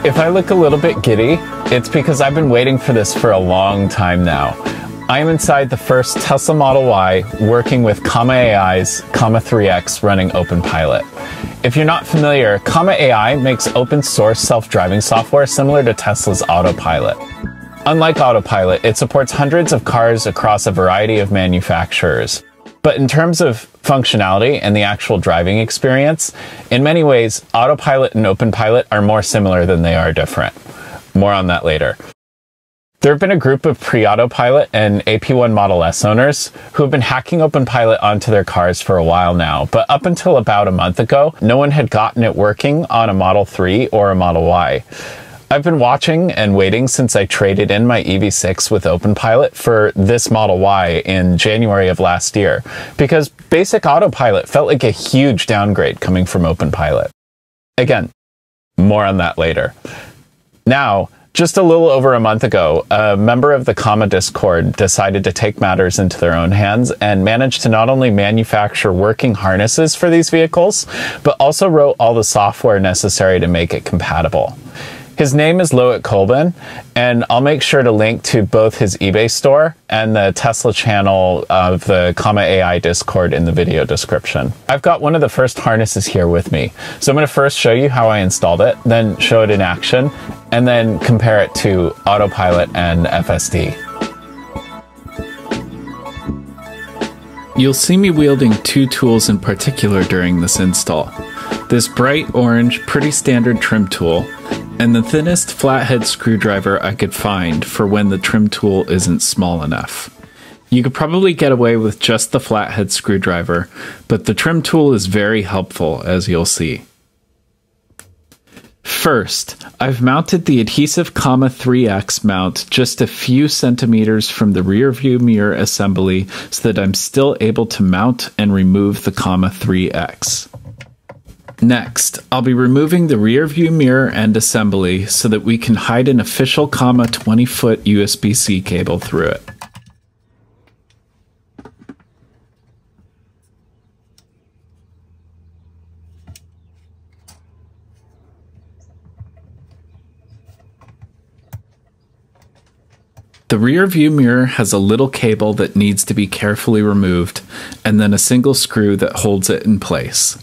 If I look a little bit giddy, it's because I've been waiting for this for a long time now. I am inside the first Tesla Model Y working with Comma AI's Comma 3X running Openpilot. If you're not familiar, Comma AI makes open source self-driving software similar to Tesla's Autopilot. Unlike Autopilot, it supports hundreds of cars across a variety of manufacturers. But in terms of functionality and the actual driving experience, in many ways, Autopilot and Openpilot are more similar than they are different. More on that later. There have been a group of pre-Autopilot and AP1 Model S owners who have been hacking Openpilot onto their cars for a while now, but up until about a month ago, no one had gotten it working on a Model 3 or a Model Y. I've been watching and waiting since I traded in my EV6 with Openpilot for this Model Y in January of last year, because basic Autopilot felt like a huge downgrade coming from Openpilot. Again, more on that later. Now, just a little over a month ago, a member of the Comma Discord decided to take matters into their own hands and managed to not only manufacture working harnesses for these vehicles, but also wrote all the software necessary to make it compatible. His name is Loetkolben, and I'll make sure to link to both his eBay store and the Tesla channel of the Comma AI Discord in the video description. I've got one of the first harnesses here with me, so I'm going to first show you how I installed it, then show it in action, and then compare it to Autopilot and FSD. You'll see me wielding two tools in particular during this install. This bright orange, pretty standard trim tool, and the thinnest flathead screwdriver I could find for when the trim tool isn't small enough. You could probably get away with just the flathead screwdriver, but the trim tool is very helpful, as you'll see. First, I've mounted the adhesive Comma 3X mount just a few centimeters from the rear view mirror assembly so that I'm still able to mount and remove the Comma 3X. Next, I'll be removing the rear view mirror and assembly so that we can hide an official Comma 20-foot USB-C cable through it. The rear view mirror has a little cable that needs to be carefully removed, and then a single screw that holds it in place.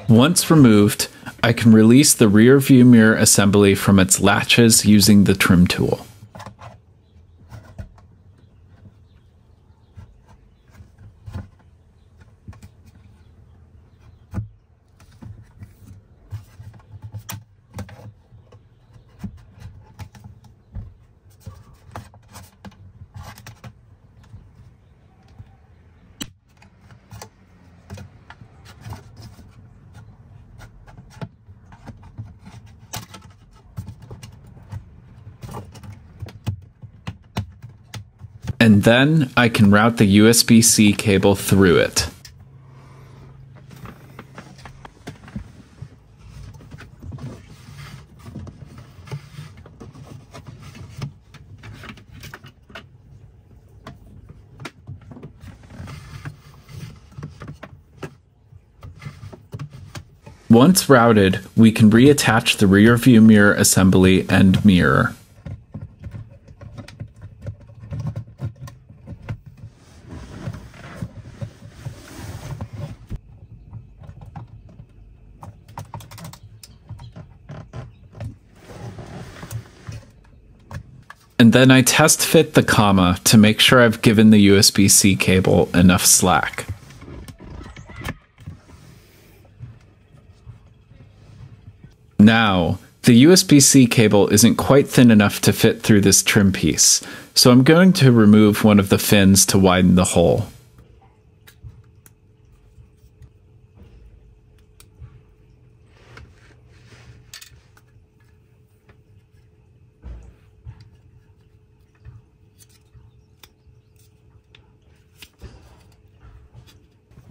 Once removed, I can release the rear view mirror assembly from its latches using the trim tool. And then I can route the USB-C cable through it. Once routed, we can reattach the rear view mirror assembly and mirror. And then I test fit the Comma to make sure I've given the USB-C cable enough slack. Now, the USB-C cable isn't quite thin enough to fit through this trim piece, so I'm going to remove one of the fins to widen the hole.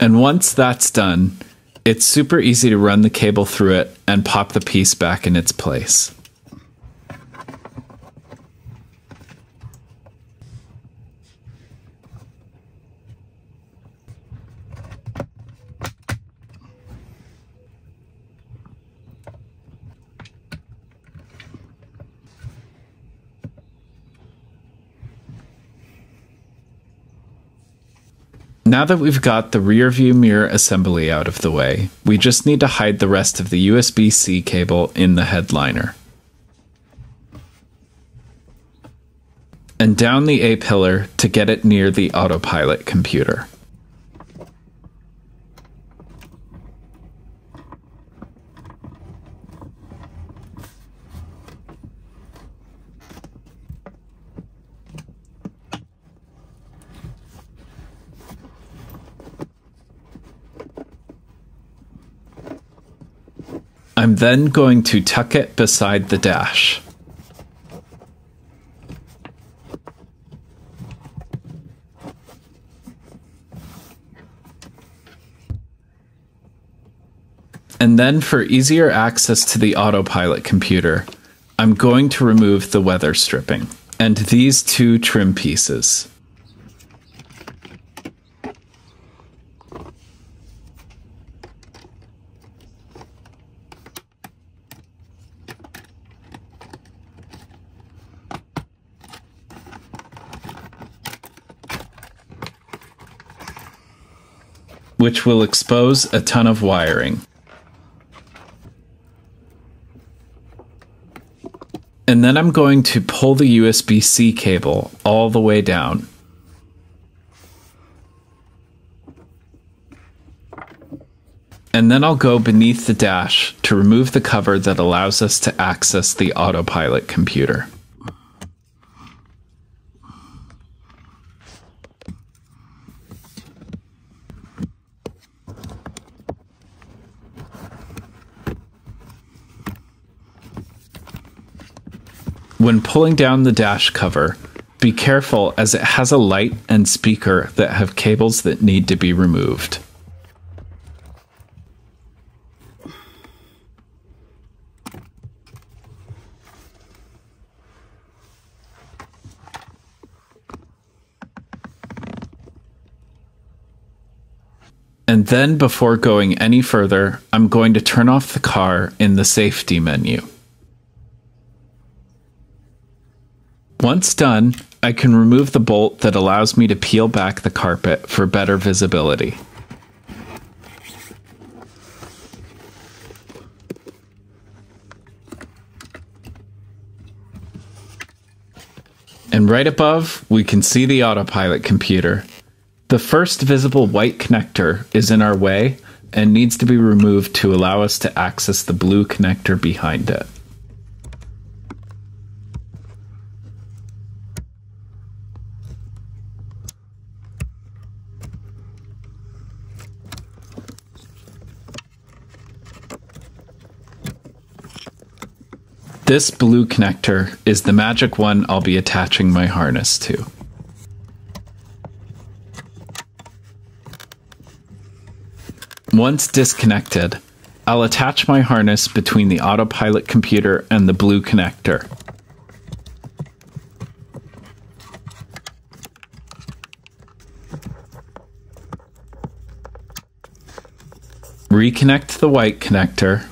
And once that's done, it's super easy to run the cable through it and pop the piece back in its place. Now that we've got the rear view mirror assembly out of the way, we just need to hide the rest of the USB-C cable in the headliner. And down the A-pillar to get it near the Autopilot computer. I'm then going to tuck it beside the dash. And then for easier access to the Autopilot computer, I'm going to remove the weather stripping and these two trim pieces. Which will expose a ton of wiring. And then I'm going to pull the USB-C cable all the way down. And then I'll go beneath the dash to remove the cover that allows us to access the Autopilot computer. When pulling down the dash cover, be careful as it has a light and speaker that have cables that need to be removed. And then before going any further, I'm going to turn off the car in the safety menu. Once done, I can remove the bolt that allows me to peel back the carpet for better visibility. And right above, we can see the Autopilot computer. The first visible white connector is in our way and needs to be removed to allow us to access the blue connector behind it. This blue connector is the magic one I'll be attaching my harness to. Once disconnected, I'll attach my harness between the Autopilot computer and the blue connector. Reconnect the white connector.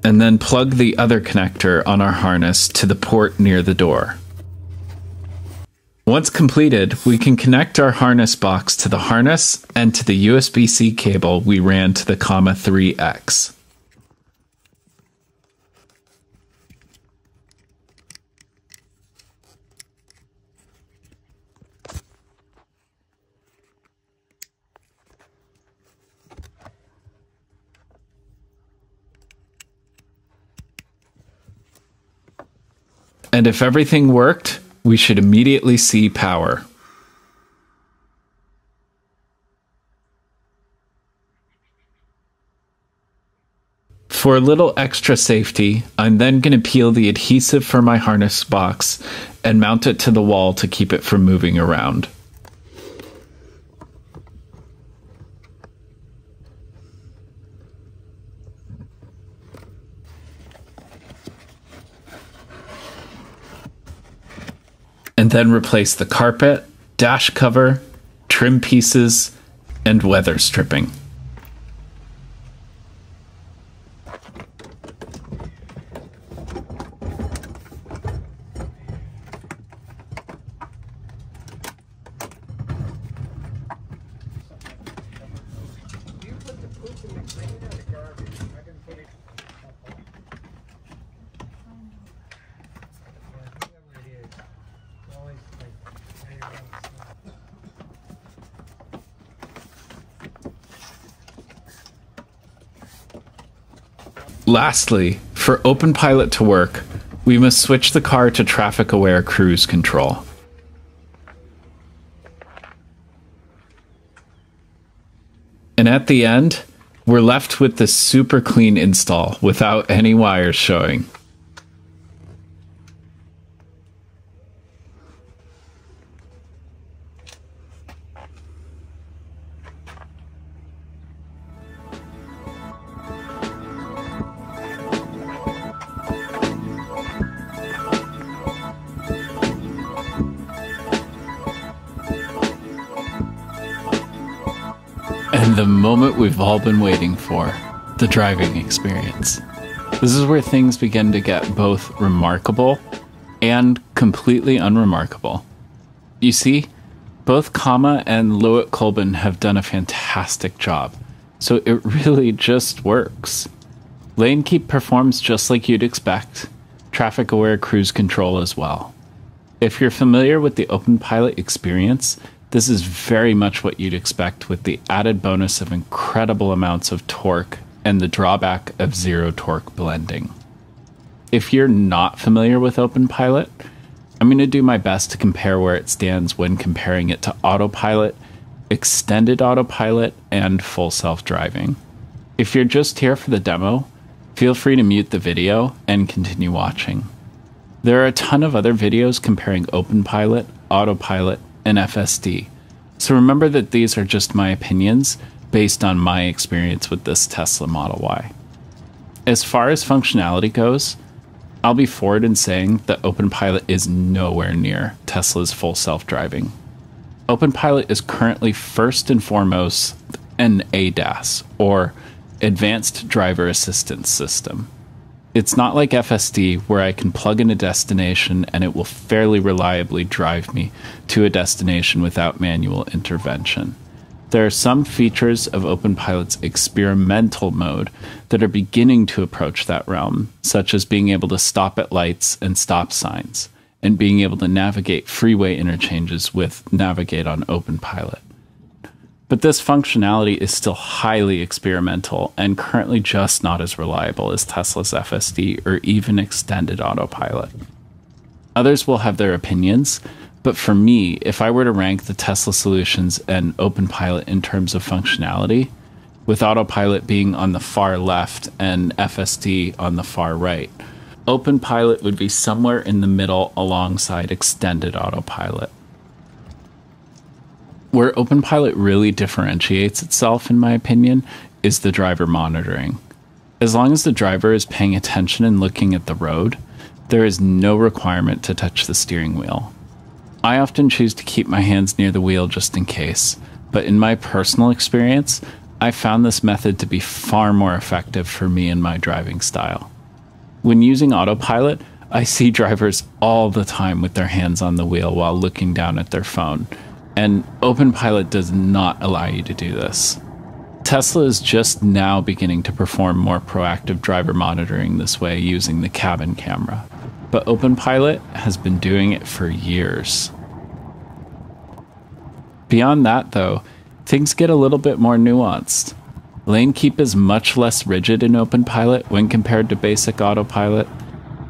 And then plug the other connector on our harness to the port near the door. Once completed, we can connect our harness box to the harness and to the USB-C cable we ran to the 3X. And if everything worked, we should immediately see power. For a little extra safety, I'm then going to peel the adhesive from my harness box and mount it to the wall to keep it from moving around. And then replace the carpet, dash cover, trim pieces, and weather stripping. Lastly, for Openpilot to work, we must switch the car to traffic-aware cruise control. And at the end, we're left with this super clean install without any wires showing. And the moment we've all been waiting for, the driving experience. This is where things begin to get both remarkable and completely unremarkable. You see, both Comma and Loetkolben have done a fantastic job, so it really just works. Lane keep performs just like you'd expect, traffic-aware cruise control as well. If you're familiar with the Openpilot experience, this is very much what you'd expect, with the added bonus of incredible amounts of torque and the drawback of zero torque blending. If you're not familiar with Openpilot, I'm going to do my best to compare where it stands when comparing it to Autopilot, Extended Autopilot, and Full Self-Driving. If you're just here for the demo, feel free to mute the video and continue watching. There are a ton of other videos comparing Openpilot, Autopilot, and FSD, so remember that these are just my opinions based on my experience with this Tesla Model Y. As far as functionality goes, I'll be forward in saying that Openpilot is nowhere near Tesla's full self-driving. Openpilot is currently first and foremost an ADAS, or Advanced Driver Assistance System. It's not like FSD, where I can plug in a destination and it will fairly reliably drive me to a destination without manual intervention. There are some features of Openpilot's experimental mode that are beginning to approach that realm, such as being able to stop at lights and stop signs, and being able to navigate freeway interchanges with Navigate on Openpilot. But this functionality is still highly experimental and currently just not as reliable as Tesla's FSD or even Extended Autopilot. Others will have their opinions, but for me, if I were to rank the Tesla solutions and Openpilot in terms of functionality, with Autopilot being on the far left and FSD on the far right, Openpilot would be somewhere in the middle alongside Extended Autopilot. Where Openpilot really differentiates itself, in my opinion, is the driver monitoring. As long as the driver is paying attention and looking at the road, there is no requirement to touch the steering wheel. I often choose to keep my hands near the wheel just in case, but in my personal experience, I found this method to be far more effective for me and my driving style. When using Autopilot, I see drivers all the time with their hands on the wheel while looking down at their phone, and Openpilot does not allow you to do this. Tesla is just now beginning to perform more proactive driver monitoring this way using the cabin camera, but Openpilot has been doing it for years. Beyond that, though, things get a little bit more nuanced. Lane keep is much less rigid in Openpilot when compared to basic Autopilot.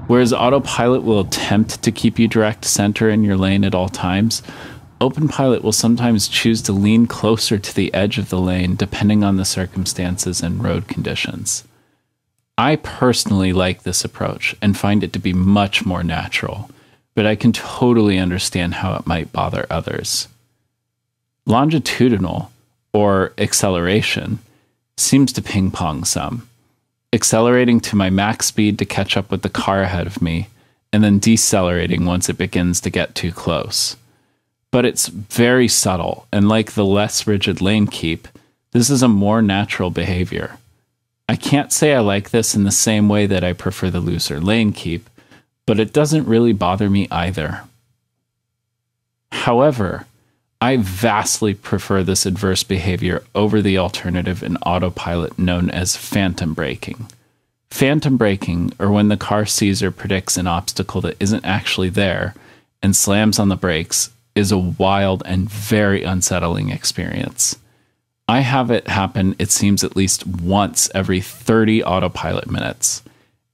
Whereas Autopilot will attempt to keep you direct center in your lane at all times, Openpilot will sometimes choose to lean closer to the edge of the lane depending on the circumstances and road conditions. I personally like this approach and find it to be much more natural, but I can totally understand how it might bother others. Longitudinal, or acceleration, seems to ping-pong some, accelerating to my max speed to catch up with the car ahead of me, and then decelerating once it begins to get too close. But it's very subtle, and like the less rigid lane keep, this is a more natural behavior. I can't say I like this in the same way that I prefer the looser lane keep, but it doesn't really bother me either. However, I vastly prefer this adverse behavior over the alternative in Autopilot known as phantom braking. Phantom braking, or when the car sees or predicts an obstacle that isn't actually there and slams on the brakes, is a wild and very unsettling experience. I have it happen, it seems, at least once every 30 autopilot minutes.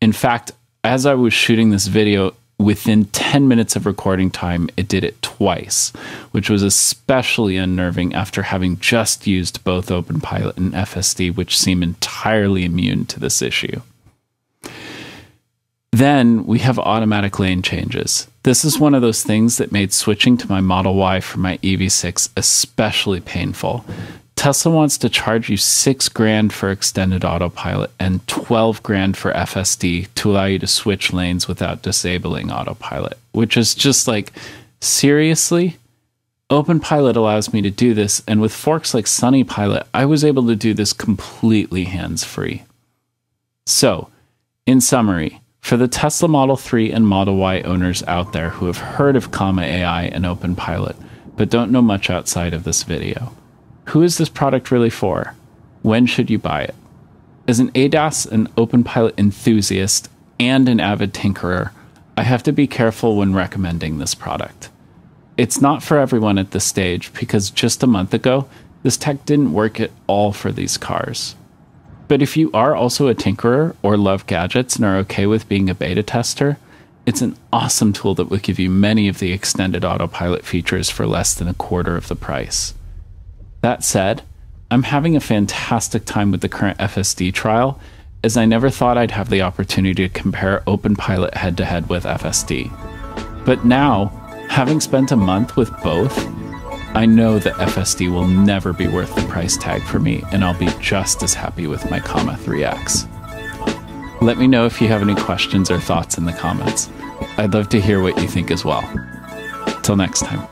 In fact, as I was shooting this video, within 10 minutes of recording time, it did it twice, which was especially unnerving after having just used both Openpilot and FSD, which seem entirely immune to this issue. Then we have automatic lane changes. This is one of those things that made switching to my Model Y for my EV6 especially painful. Tesla wants to charge you $6,000 for extended autopilot and $12,000 for FSD to allow you to switch lanes without disabling autopilot, which is just like, seriously? Openpilot allows me to do this, and with forks like SunnyPilot, I was able to do this completely hands-free. So, in summary, for the Tesla Model 3 and Model Y owners out there who have heard of Comma AI and Openpilot, but don't know much outside of this video, who is this product really for? When should you buy it? As an ADAS and Openpilot enthusiast and an avid tinkerer, I have to be careful when recommending this product. It's not for everyone at this stage because just a month ago, this tech didn't work at all for these cars. But if you are also a tinkerer or love gadgets and are okay with being a beta tester, it's an awesome tool that will give you many of the extended autopilot features for less than a quarter of the price. That said, I'm having a fantastic time with the current FSD trial, as I never thought I'd have the opportunity to compare Openpilot head-to-head with FSD. But now, having spent a month with both, I know that FSD will never be worth the price tag for me, and I'll be just as happy with my Comma 3X. Let me know if you have any questions or thoughts in the comments. I'd love to hear what you think as well. Till next time.